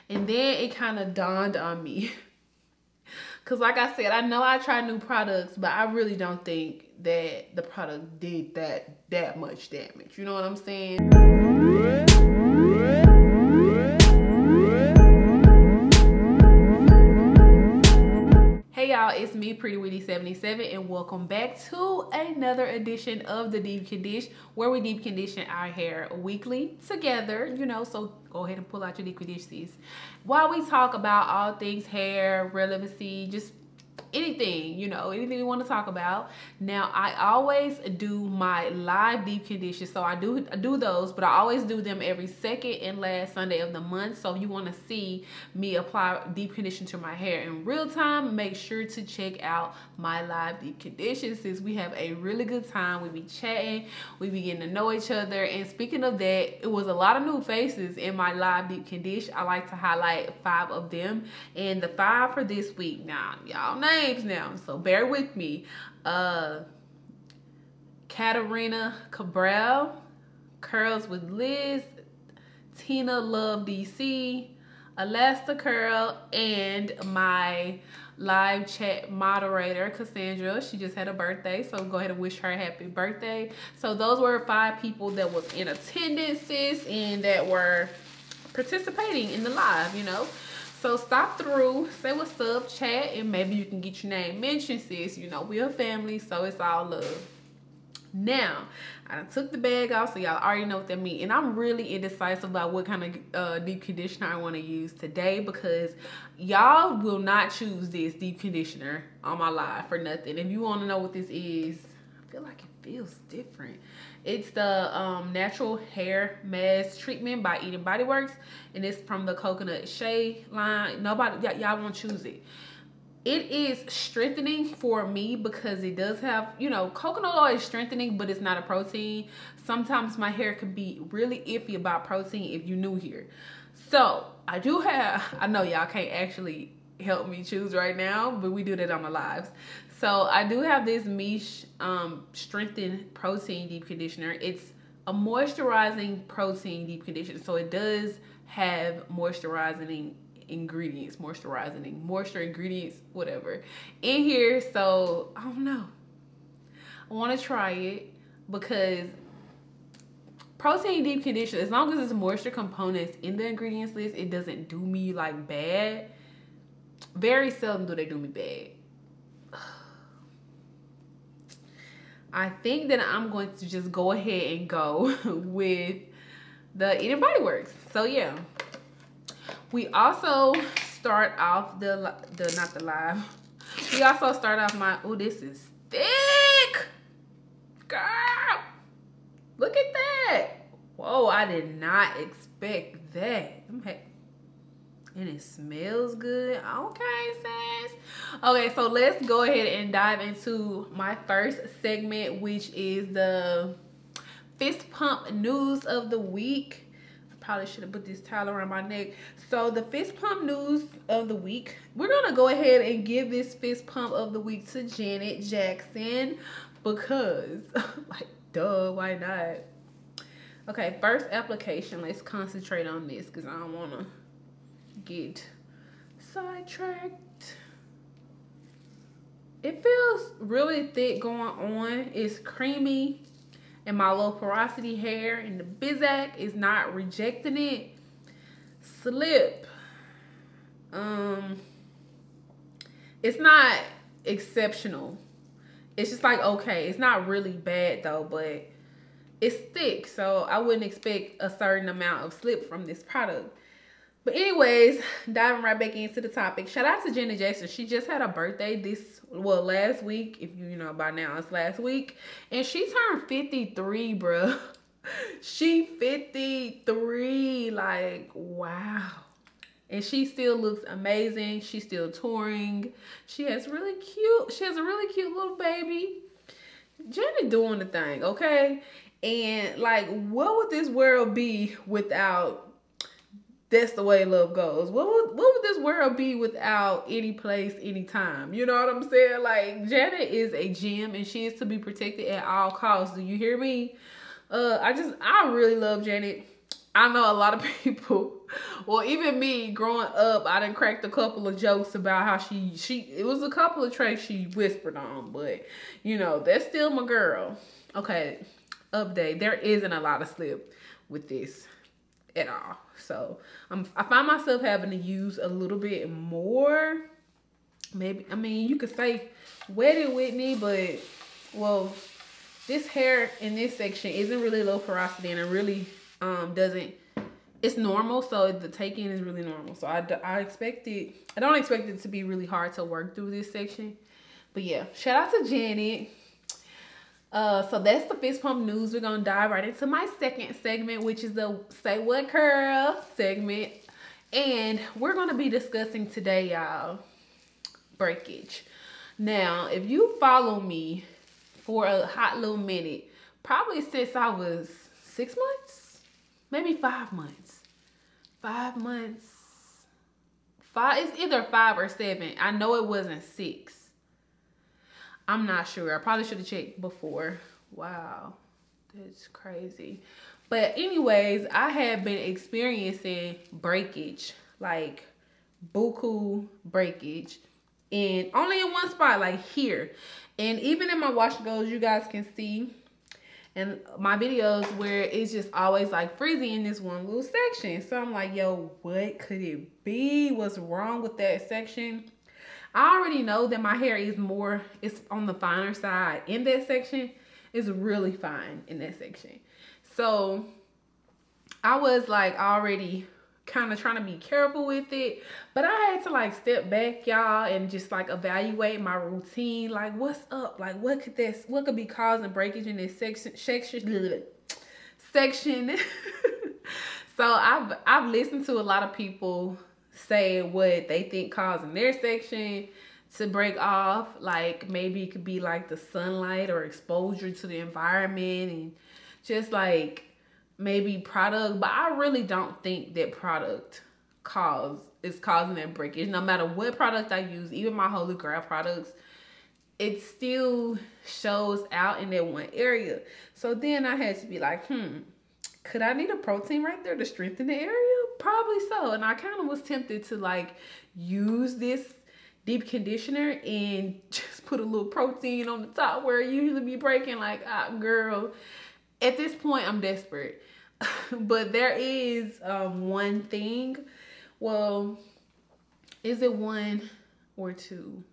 And then it kind of dawned on me. Because like I said, I know I try new products, but I really don't think that the product did that much damage. You know what I'm saying? Hey y'all, it's me, Prettywitty77, and welcome back to another edition of the Deep Condish, where we deep condition our hair weekly together, you know, so go ahead and pull out your deep conditions while we talk about all things hair, relevancy, just anything, you know, anything we want to talk about. Now, I always do my live deep conditions, so I do those, but I always do them every second and last Sunday of the month. So if you want to see me apply deep condition to my hair in real time, make sure to check out my live deep conditions, since we have a really good time. We be chatting, we be getting to know each other. And speaking of that, it was a lot of new faces in my live deep condition. I like to highlight 5 of them, and the 5 for this week, now y'all names now, so bear with me. Katarina Cabral, Curls with Liz, Tina Love DC, Elasta Curl, and my live chat moderator Cassandra. She just had a birthday, so go ahead and wish her a happy birthday. So those were 5 people that was in attendance, sis, and that were participating in the live, you know. So stop through, say what's up, chat, and maybe you can get your name mentioned, sis. You know, we're a family, so it's all love. Now, I took the bag off, so y'all already know what that means. And I'm really indecisive about what kind of deep conditioner I want to use today, because y'all will not choose this deep conditioner on my live for nothing. If you want to know what this is, I feel like it feels different. It's the natural hair mask treatment by BodyWorks, and it's from the coconut Shea line. Nobody, y'all won't choose it. It is strengthening for me because it does have, you know, coconut oil is strengthening, but it's not a protein. Sometimes my hair can be really iffy about protein if you're new here. So I do have, I know y'all can't actually help me choose right now, but we do that on my lives. So I do have this Mish strengthened protein deep conditioner. It's a moisturizing protein deep conditioner, so it does have moisturizing ingredients, moisture ingredients, whatever, in here. So I don't know, I want to try it, because protein deep conditioner, as long as it's moisture components in the ingredients list, it doesn't do me like bad. Very seldom do they do me bad. I think that I'm going to just go ahead and go with the BodyWorks. So yeah, we also start off not the live. We also start off my, oh, this is thick, girl. Look at that. Whoa, I did not expect that. And it smells good. Okay, sis. Okay, so let's go ahead and dive into my first segment, which is the fist pump news of the week. I probably should have put this towel around my neck. So the fist pump news of the week, we're gonna go ahead and give this fist pump of the week to Janet Jackson, because like, duh, why not? Okay, first application. Let's concentrate on this, because I don't wanna get sidetracked. It feels really thick going on. It's creamy, and my low porosity hair and the Bizak is not rejecting it. Slip, it's not exceptional. It's just like, okay, it's not really bad though, but it's thick, so I wouldn't expect a certain amount of slip from this product. But anyways, diving right back into the topic. Shout out to Janet Jackson. She just had a birthday last week. If you know by now, it's last week. And she turned 53, bruh. She 53. Like, wow. And she still looks amazing. She's still touring. She has a really cute little baby. Janet doing the thing, okay? And like, what would this world be without That's the Way Love Goes? What would this world be without Any Place, Anytime? You know what I'm saying? Like, Janet is a gem, and she is to be protected at all costs. Do you hear me? I really love Janet. I know a lot of people Well, even me growing up, I done cracked a couple of jokes about how it was a couple of tracks she whispered on, but you know, that's still my girl. Okay, update. There isn't a lot of slip with this at all. So I find myself having to use a little bit more. Maybe, I mean, you could say wet it, Whitney, but well, this hair in this section isn't really low porosity, and it really doesn't. It's normal, so the take-in is really normal. So I don't expect it to be really hard to work through this section. But yeah, shout out to Janet. So that's the fist pump news. We're gonna dive right into my second segment, which is the Say What Curl segment. And we're gonna be discussing today, y'all, breakage. Now, if you follow me for a hot little minute, probably since I was 6 months, maybe 5 months. 5 months. It's either 5 or 7. I know it wasn't 6. I'm not sure. I probably should have checked before. Wow, that's crazy. But anyways, I have been experiencing breakage, like buku breakage, and only in one spot, like here. And even in my wash and goes, you guys can see in my videos where it's just always like freezing in this one little section. So I'm like, yo, what could it be? What's wrong with that section? I already know that my hair is it's on the finer side in that section. It's really fine in that section. So I was like already kind of trying to be careful with it, but I had to like step back, y'all, and just like evaluate my routine. Like, what's up? Like, what could be causing breakage in this section? So I've listened to a lot of people say what they think causing their section to break off. Like, maybe it could be like the sunlight or exposure to the environment, and just like maybe product, but I really don't think that product is causing that breakage. No matter what product I use, even my Holy Grail products, it still shows out in that one area. So then I had to be like, could I need a protein right there to strengthen the area? Probably so. And I kind of was tempted to like use this deep conditioner and just put a little protein on the top where it usually be breaking. Like, girl, at this point I'm desperate. But there is one thing. Well, is it one or two?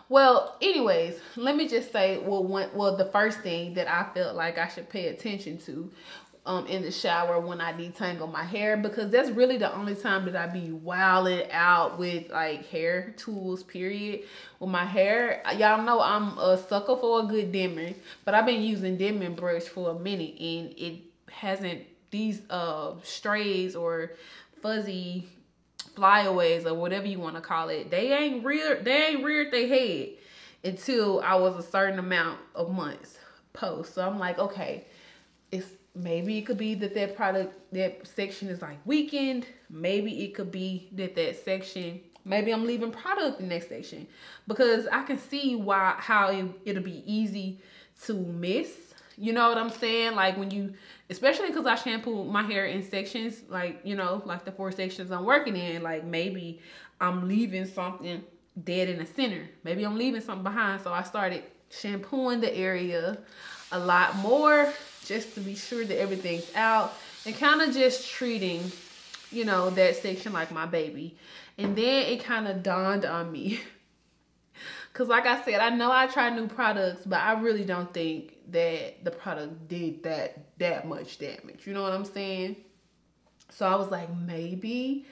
Well, anyways, let me just say, the first thing that I felt like I should pay attention to in the shower when I detangle my hair, because that's really the only time that I be wilding out with like hair tools, period. With my hair, y'all know I'm a sucker for a good dimming, but I've been using dimming brush for a minute, and it hasn't, these strays or fuzzy flyaways or whatever you want to call it, they ain't reared their head until I was a certain amount of months post. So I'm like, okay, maybe it could be that section is like weakened. Maybe it could be that section, maybe I'm leaving product in that section, because I can see how it'll be easy to miss. You know what I'm saying? Like when you, especially because I shampoo my hair in sections, like, you know, like the 4 sections I'm working in, like maybe I'm leaving something dead in the center. Maybe I'm leaving something behind. So I started shampooing the area a lot more just to be sure that everything's out, and kind of just treating, you know, that section like my baby. And then it kind of dawned on me, because like I said, I know I tried new products, but I really don't think that the product did that much damage. You know what I'm saying? So I was like, maybe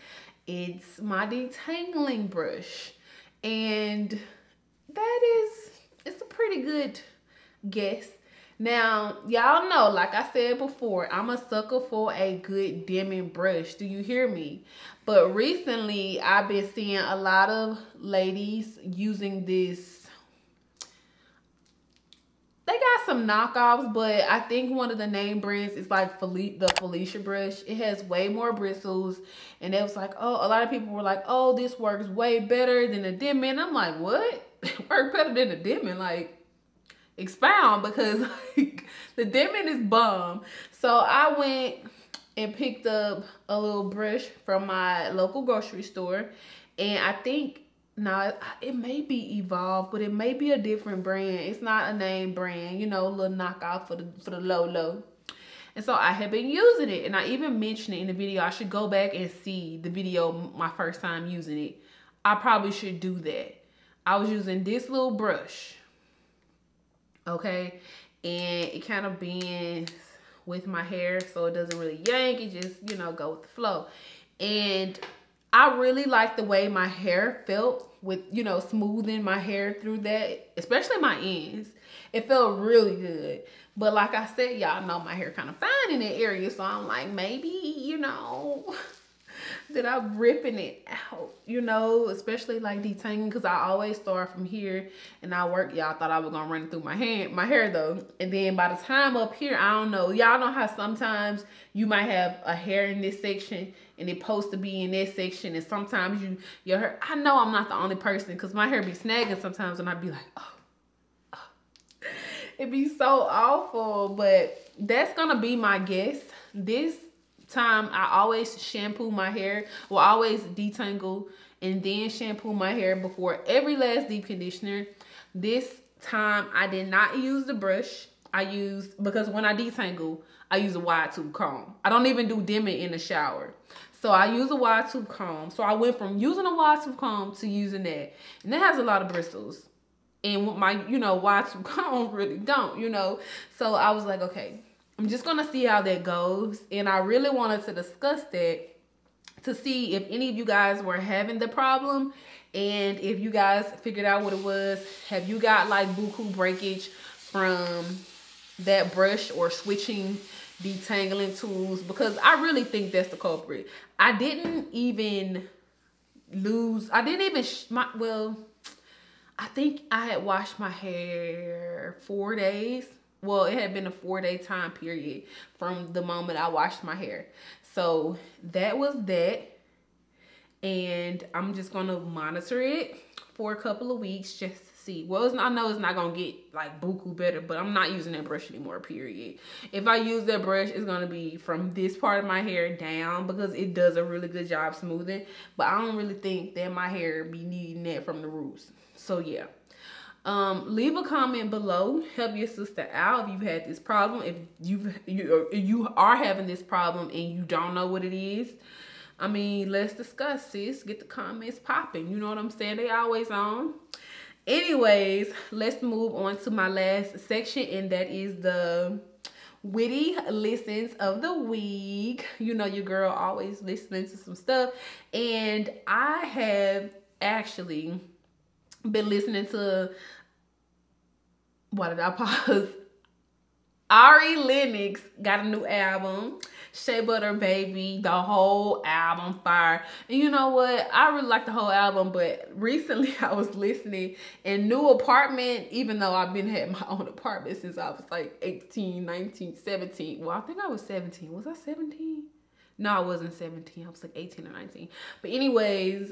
it's my detangling brush. And it's a pretty good guess. Now, y'all know, like I said before, I'm a sucker for a good dimming brush. Do you hear me? But recently, I've been seeing a lot of ladies using this. They got some knockoffs, but I think one of the name brands is like the Felicia brush. It has way more bristles. And it was like, oh, a lot of people were like, oh, this works way better than a dimming. I'm like, what? It works better than a dimming? Like, expound, because like the dimming is bum. So I went and picked up a little brush from my local grocery store. And I think, now it may be Evolve, but it may be a different brand. It's not a name brand, you know, a little knockoff for the low. And so I have been using it, and I even mentioned it in the video. I should go back and see the video my first time using it. I probably should do that. I was using this little brush, okay, and it kind of bends with my hair, so it doesn't really yank. It just, you know, go with the flow. And I really like the way my hair felt with, you know, smoothing my hair through that, especially my ends. It felt really good. But like I said, y'all know my hair kind of fine in that area, so I'm like, maybe, you know, that I'm ripping it out, you know, especially like detangling, because I always start from here and I work. Y'all thought I was gonna run through my hair though, and then by the time up here, I don't know, y'all know how sometimes you might have a hair in this section and it's supposed to be in this section, and sometimes your hair, I know I'm not the only person, because my hair be snagging sometimes, and I'd be like, oh. It'd be so awful. But that's gonna be my guess. This time I always shampoo my hair, well, always detangle and then shampoo my hair before every last deep conditioner. This time I did not use the brush. Because when I detangle, I use a wide tooth comb. I don't even do dimming in the shower. So I use a wide tooth comb. So I went from using a wide tooth comb to using that. And that has a lot of bristles. And with my, you know, wide tooth comb really don't, you know. So I was like, okay, I'm just going to see how that goes. And I really wanted to discuss that to see if any of you guys were having the problem. And if you guys figured out what it was. Have you got like buku breakage from that brush or switching detangling tools? Because I really think that's the culprit. I didn't even well, I think I had washed my hair 4 days. Well, it had been a 4-day time period from the moment I washed my hair. So that was that. And I'm just going to monitor it for a couple of weeks just to see. Well, I know it's not going to get like buku better, but I'm not using that brush anymore, period. If I use that brush, it's going to be from this part of my hair down, because it does a really good job smoothing. But I don't really think that my hair be needing that from the roots. So yeah, leave a comment below. Help your sister out if you've had this problem. If you are having this problem and you don't know what it is, I mean, let's discuss, sis. Get the comments popping. You know what I'm saying? They always on. Anyways, let's move on to my last section, and that is the witty listens of the week. You know, your girl always listening to some stuff, and I have actually been listening to, why did I pause? Ari Lennox got a new album, Shea Butter Baby, the whole album fire. And you know what? I really like the whole album, but recently I was listening, and New Apartment, even though I've been had my own apartment since I was like 18, 19, 17. Well, I think I was 17. Was I 17? No, I wasn't 17. I was like 18 or 19. But anyways,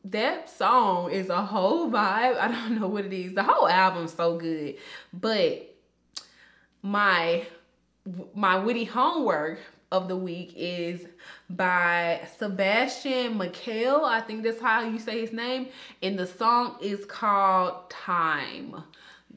that song is a whole vibe. I don't know what it is. The whole album's so good. But my witty homework of the week is by Sebastian Michael. I think that's how you say his name. And the song is called Time.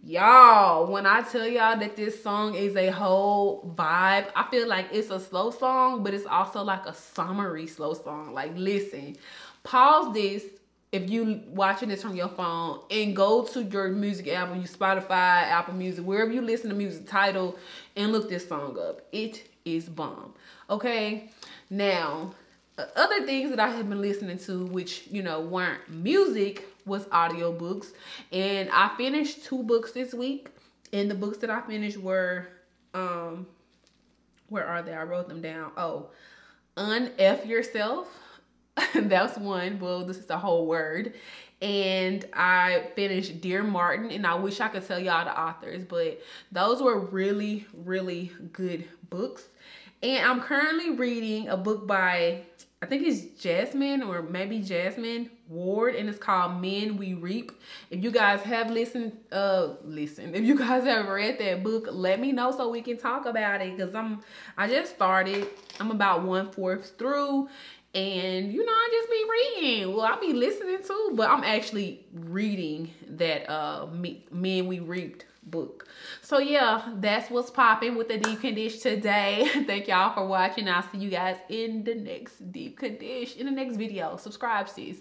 Y'all, when I tell y'all that this song is a whole vibe, I feel like it's a slow song, but it's also like a summery slow song. Like, listen, pause this if you watching this from your phone and go to your music album, you Spotify, Apple Music, wherever you listen to music, title, and look this song up. It is bomb. Okay, now other things that I have been listening to, which, you know, weren't music, was audiobooks. And I finished 2 books this week. And the books that I finished were, where are they? I wrote them down. Oh, Unf Yourself. That's one. Well, this is the whole word. And I finished Dear Martin. And I wish I could tell y'all the authors, but those were really, really good books. And I'm currently reading a book by, I think it's Jasmine or maybe Jasmine Ward, and it's called Men We Reap. If you guys have if you guys have read that book, let me know so we can talk about it, because I just started. I'm about 1/4 through, and you know, I just be reading. Well, I'll be listening too, but I'm actually reading that Men We Reaped book. So yeah, that's what's popping with the deep condition today. Thank y'all for watching. I'll see you guys in the next deep condition, in the next video. Subscribe, sis.